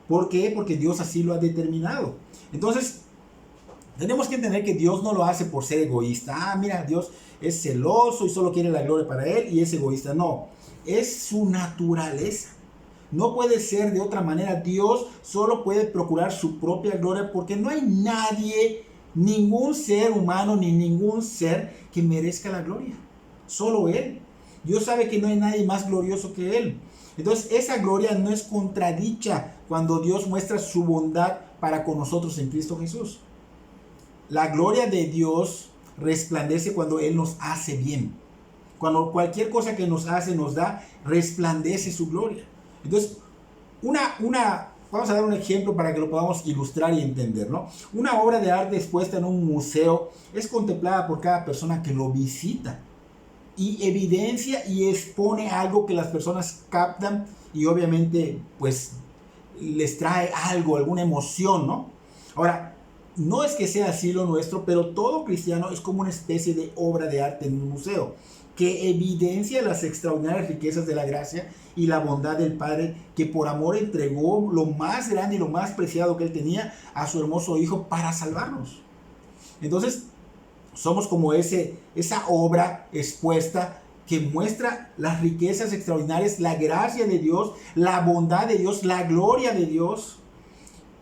¿Por qué? Porque Dios así lo ha determinado. Entonces tenemos que entender que Dios no lo hace por ser egoísta. Mira, Dios es celoso y solo quiere la gloria para Él y es egoísta. No, es su naturaleza. No puede ser de otra manera. Dios solo puede procurar su propia gloria porque no hay nadie, ningún ser humano ni ningún ser que merezca la gloria. Solo Él. Dios sabe que no hay nadie más glorioso que Él. Entonces esa gloria no es contradicha cuando Dios muestra su bondad para con nosotros en Cristo Jesús. La gloria de Dios resplandece cuando Él nos hace bien. Cuando cualquier cosa que nos hace, nos da, resplandece su gloria. Entonces, vamos a dar un ejemplo para que lo podamos ilustrar y entender, ¿no? Una obra de arte expuesta en un museo es contemplada por cada persona que lo visita y evidencia y expone algo que las personas captan y obviamente pues les trae algo, alguna emoción, ¿no? Ahora, no es que sea así lo nuestro, pero todo cristiano es como una especie de obra de arte en un museo que evidencia las extraordinarias riquezas de la gracia y la bondad del Padre, que por amor entregó lo más grande y lo más preciado que Él tenía a su hermoso Hijo para salvarnos. Entonces, somos como esa obra expuesta que muestra las riquezas extraordinarias, la gracia de Dios, la bondad de Dios, la gloria de Dios,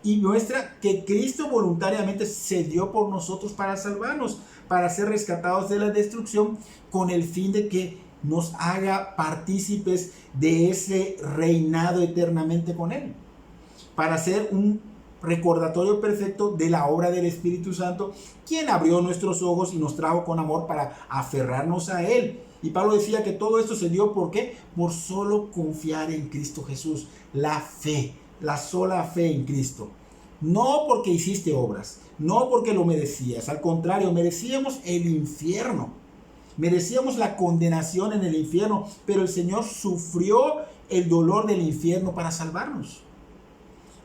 y muestra que Cristo voluntariamente se dio por nosotros para salvarnos, para ser rescatados de la destrucción, con el fin de que nos haga partícipes de ese reinado eternamente con Él, para ser un recordatorio perfecto de la obra del Espíritu Santo, quien abrió nuestros ojos y nos trajo con amor para aferrarnos a Él. Y Pablo decía que todo esto se dio, ¿por qué? Por solo confiar en Cristo Jesús, la fe, la sola fe en Cristo. No porque hiciste obras, no porque lo merecías, al contrario, merecíamos el infierno, merecíamos la condenación en el infierno, pero el Señor sufrió el dolor del infierno para salvarnos.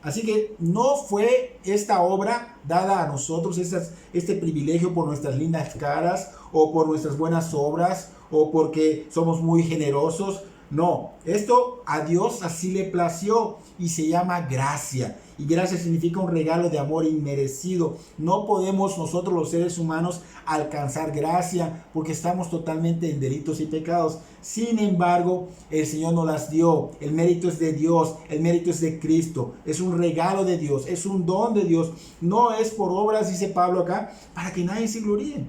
Así que no fue esta obra dada a nosotros, este privilegio por nuestras lindas caras o por nuestras buenas obras o porque somos muy generosos. No, esto a Dios así le plació y se llama gracia. Y gracia significa un regalo de amor inmerecido. No podemos nosotros los seres humanos alcanzar gracia porque estamos totalmente en delitos y pecados. Sin embargo, el Señor nos las dio. El mérito es de Dios, el mérito es de Cristo. Es un regalo de Dios, es un don de Dios. No es por obras, dice Pablo acá, para que nadie se gloríe.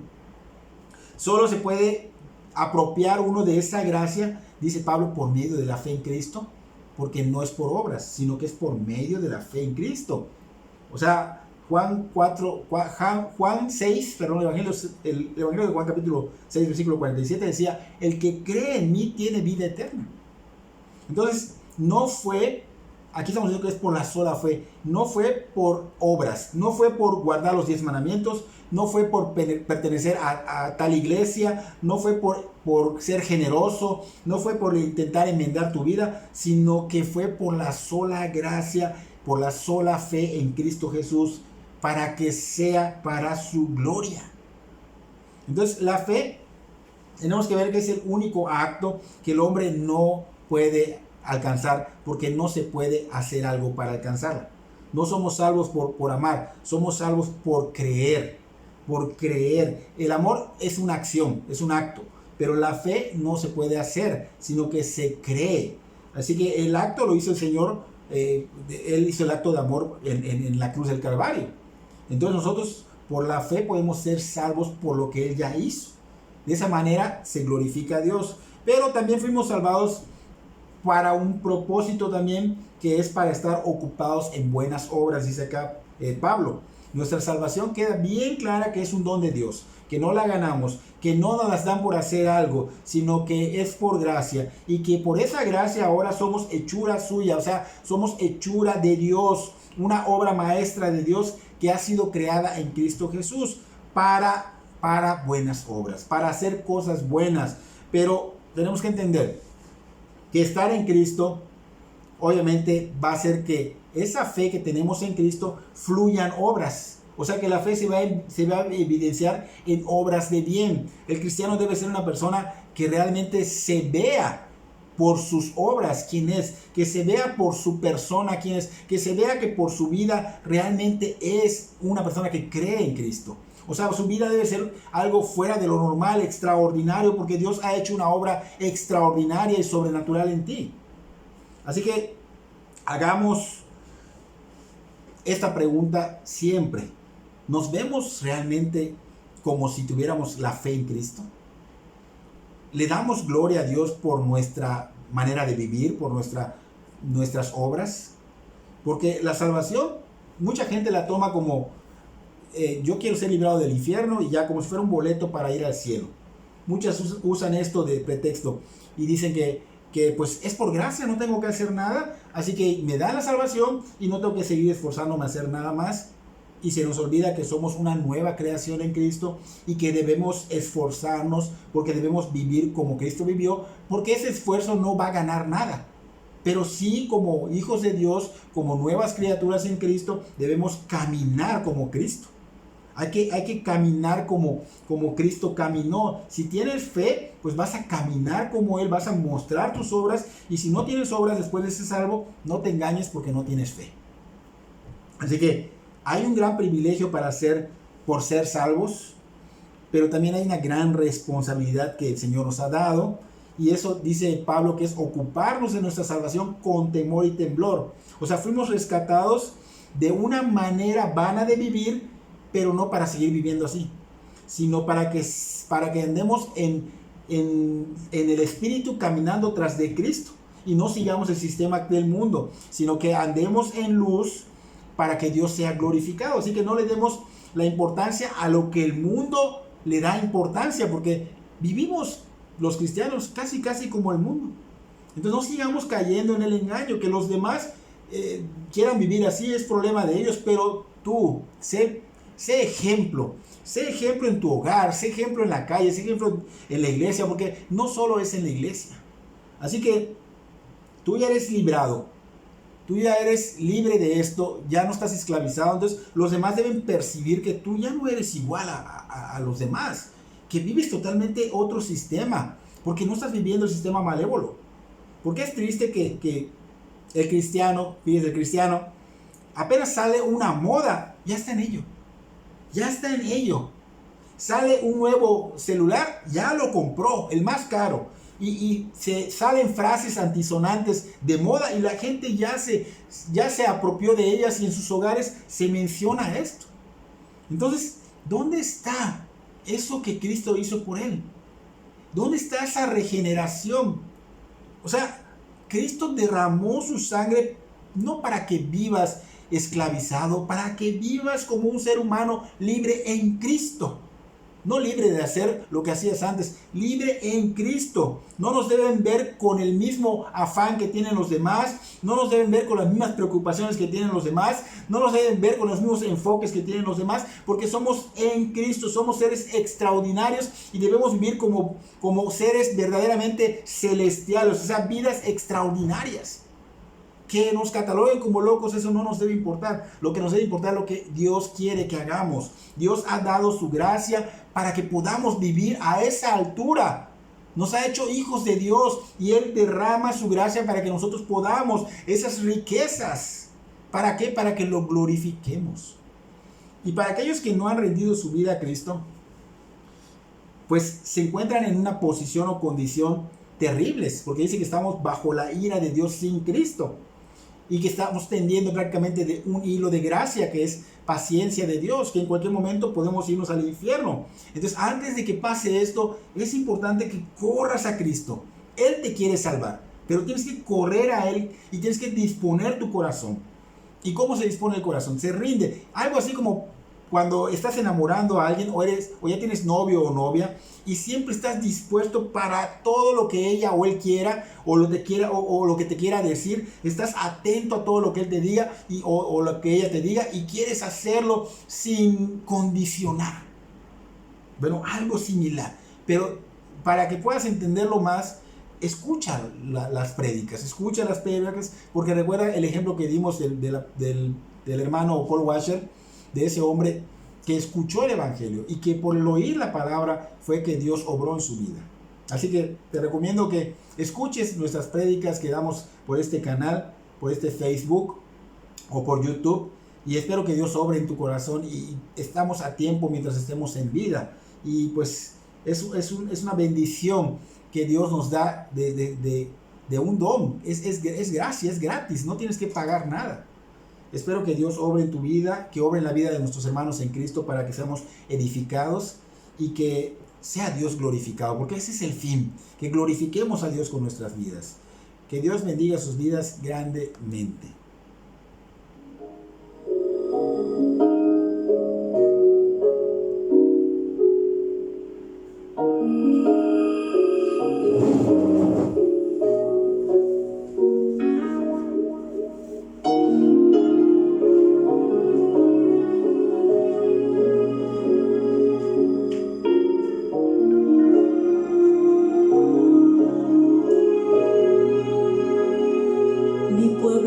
Solo se puede apropiar uno de esa gracia, dice Pablo, por medio de la fe en Cristo, porque no es por obras, sino que es por medio de la fe en Cristo. O sea, Juan 6, perdón, el Evangelio de Juan capítulo 6, versículo 47 decía, el que cree en mí tiene vida eterna. Entonces, no fue, aquí estamos diciendo que es por la sola fe, no fue por obras, no fue por guardar los 10 mandamientos, no fue por pertenecer a tal iglesia, no fue por ser generoso, no fue por intentar enmendar tu vida, sino que fue por la sola gracia, por la sola fe en Cristo Jesús, para que sea para su gloria. Entonces, la fe, tenemos que ver que es el único acto que el hombre no puede alcanzar, porque no se puede hacer algo para alcanzarla. No somos salvos por amar, somos salvos por creer. Por creer. El amor es una acción, es un acto, pero la fe no se puede hacer, sino que se cree. Así que el acto lo hizo el Señor, Él hizo el acto de amor en la cruz del Calvario. Entonces nosotros Por la fe podemos ser salvos por lo que Él ya hizo. De esa manera se glorifica a Dios. Pero también fuimos salvados para un propósito también, que es para estar ocupados en buenas obras, dice acá Pablo. Nuestra salvación queda bien clara que es un don de Dios, que no la ganamos, que no nos las dan por hacer algo, sino que es por gracia, y que por esa gracia ahora somos hechura suya, o sea, somos hechura de Dios, una obra maestra de Dios que ha sido creada en Cristo Jesús para buenas obras, para hacer cosas buenas. Pero tenemos que entender que estar en Cristo obviamente va a hacer que esa fe que tenemos en Cristo fluyan obras. O sea que la fe se va a evidenciar en obras de bien. El cristiano debe ser una persona que realmente se vea por sus obras quién es, que se vea por su persona quién es, que se vea que por su vida realmente es una persona que cree en Cristo. O sea, su vida debe ser algo fuera de lo normal, extraordinario, porque Dios ha hecho una obra extraordinaria y sobrenatural en ti. Así que hagamos esta pregunta siempre. ¿Nos vemos realmente como si tuviéramos la fe en Cristo? ¿Le damos gloria a Dios por nuestra manera de vivir, por nuestras obras? Porque la salvación, mucha gente la toma como yo quiero ser librado del infierno, y ya como si fuera un boleto para ir al cielo. Muchas usan esto de pretexto y dicen que pues es por gracia, no tengo que hacer nada, así que me da la salvación y no tengo que seguir esforzándome a hacer nada más. Y se nos olvida que somos una nueva creación en Cristo y que debemos esforzarnos, porque debemos vivir como Cristo vivió, porque ese esfuerzo no va a ganar nada. Pero sí, como hijos de Dios, como nuevas criaturas en Cristo, debemos caminar como Cristo. Hay que caminar como Cristo caminó. Si tienes fe, pues vas a caminar como Él, vas a mostrar tus obras. Y si no tienes obras después de ser salvo, no te engañes porque no tienes fe. Así que hay un gran privilegio por ser salvos, pero también hay una gran responsabilidad que el Señor nos ha dado. Y eso dice Pablo, que es ocuparnos de nuestra salvación con temor y temblor. O sea, fuimos rescatados de una manera vana de vivir, pero no para seguir viviendo así, sino para que andemos en el Espíritu, caminando tras de Cristo, y no sigamos el sistema del mundo, sino que andemos en luz para que Dios sea glorificado. Así que no le demos la importancia a lo que el mundo le da importancia, porque vivimos los cristianos casi como el mundo. Entonces no sigamos cayendo en el engaño. Que los demás quieran vivir así es problema de ellos, pero tú sé ejemplo. Sé ejemplo en tu hogar, sé ejemplo en la calle, sé ejemplo en la iglesia, porque no solo es en la iglesia. Así que tú ya eres librado, tú ya eres libre de esto, ya no estás esclavizado. Entonces los demás deben percibir que tú ya no eres igual a los demás, que vives totalmente otro sistema, porque no estás viviendo el sistema malévolo. Porque es triste que el cristiano, fíjense, el cristiano, apenas sale una moda, ya está en ello. Ya está en ello. Sale un nuevo celular, ya lo compró, el más caro. Y salen frases antisonantes de moda y la gente ya se apropió de ellas, y en sus hogares se menciona esto. Entonces, ¿dónde está eso que Cristo hizo por él? ¿Dónde está esa regeneración? O sea, Cristo derramó su sangre no para que vivas esclavizado, para que vivas como un ser humano libre en Cristo. No libre de hacer lo que hacías antes, libre en Cristo. No nos deben ver con el mismo afán que tienen los demás, no nos deben ver con las mismas preocupaciones que tienen los demás, no nos deben ver con los mismos enfoques que tienen los demás, porque somos en Cristo, somos seres extraordinarios y debemos vivir como seres verdaderamente celestiales, o sea, vidas extraordinarias. Que nos cataloguen como locos, eso no nos debe importar. Lo que nos debe importar es lo que Dios quiere que hagamos. Dios ha dado su gracia para que podamos vivir a esa altura. Nos ha hecho hijos de Dios y Él derrama su gracia para que nosotros podamos esas riquezas. ¿Para qué? Para que lo glorifiquemos. Y para aquellos que no han rendido su vida a Cristo, pues se encuentran en una posición o condición terribles, porque dice que estamos bajo la ira de Dios sin Cristo. y que estamos tendiendo prácticamente de un hilo de gracia que es paciencia de Dios, que en cualquier momento podemos irnos al infierno. Entonces, antes de que pase esto, es importante que corras a Cristo. Él te quiere salvar, pero tienes que correr a Él y tienes que disponer tu corazón. ¿Y cómo se dispone el corazón? Se rinde. Algo así como cuando estás enamorando a alguien o ya tienes novio o novia y siempre estás dispuesto para todo lo que ella o él quiera o lo que te quiera decir. Estás atento a todo lo que él te diga o lo que ella te diga y quieres hacerlo sin condicionar. Bueno, algo similar. Pero para que puedas entenderlo más, escucha las prédicas, porque recuerda el ejemplo que dimos del hermano Paul Washer, de ese hombre que escuchó el evangelio y que por el oír la palabra fue que Dios obró en su vida. Así que te recomiendo que escuches nuestras prédicas que damos por este canal, por este Facebook o por YouTube, y espero que Dios obre en tu corazón y estamos a tiempo mientras estemos en vida. Y pues es una bendición que Dios nos da de un don. Es gracia, es gratis, no tienes que pagar nada. Espero que Dios obre en tu vida, que obre en la vida de nuestros hermanos en Cristo para que seamos edificados y que sea Dios glorificado, porque ese es el fin, que glorifiquemos a Dios con nuestras vidas. Que Dios bendiga sus vidas grandemente.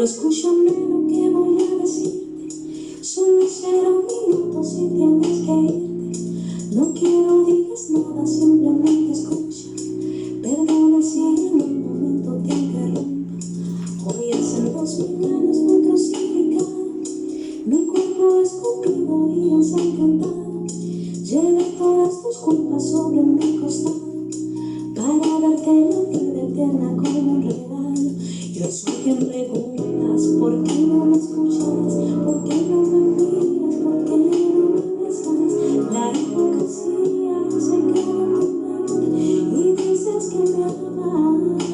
Escúchame lo que voy a decirte, solo será un minuto si tienes que irte. No quiero digas nada, simplemente escucha. Perdona si en un momento te interrumpo. Hoy hace 2000 años fue crucificado, mi cuerpo escupido y ensangrentado. Llevé todas tus culpas sobre mi costado, para darte la vida eterna como un regalo. Yo soy quien preguntas, ¿por qué no me escuchas? ¿Por qué no me miras? ¿Por qué no me besas? La hipocresía se queda en tu mente y dices que me amas.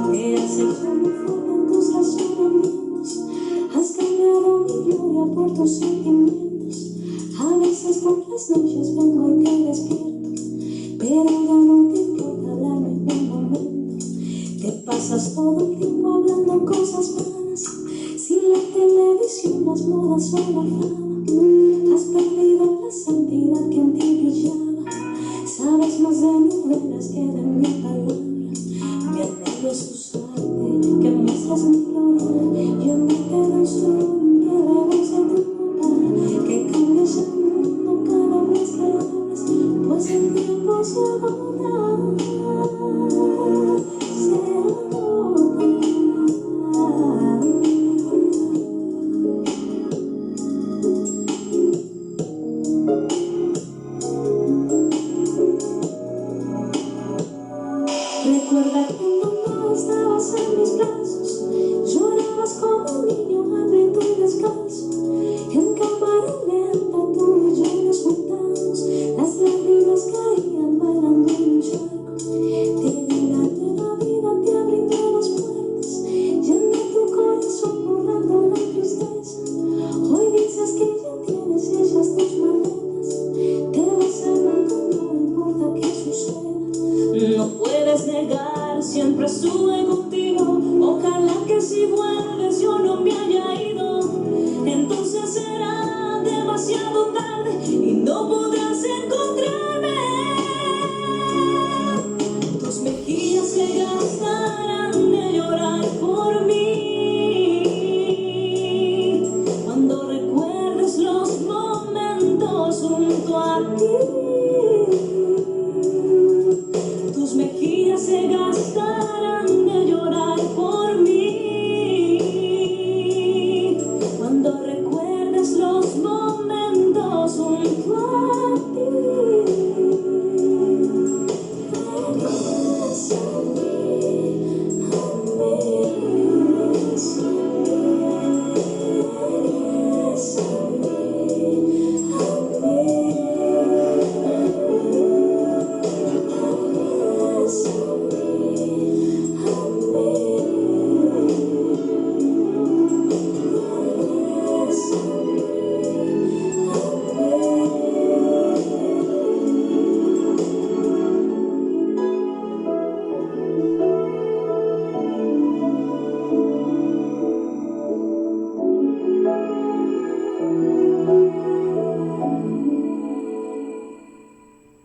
Te has hecho muy fuerte en tus razonamientos, has cambiado mi gloria por tus sentimientos. A veces por las noches vengo y te despierto, pero ya no te importa hablarme en un momento. Te pasas todo el tiempo hablando cosas vanas, sin la televisión, las modas o la fama. Has perdido la santidad que en ti brillaba. Sabes más de novelas que de mi palabra. Mi anhelo es usarte, que muestras mi gloria. Yo me quedo en sueño, que rebose tu papá. Que cambies el mundo cada vez que hables, pues el tiempo se agota. Recuerda cuando no estabas en mis brazos, llorabas como un niño hambriento y descalzo. En cámara lenta tú y yo nos juntamos, las lágrimas caían bailando en un charco. Te di la nueva vida, te abrí las puertas, llené tu corazón borrando la tristeza. Hoy dices que ya tienes hechas tus maletas, te vas al mundo, no importa qué suceda. No puedes negar, siempre estuve contigo. Ojalá que si vuelves yo no me haya ido. Entonces será demasiado tarde y no podrás encontrarme. Tus mejillas se gastarán de llorar por mí. Cuando recuerdes los momentos junto a ti.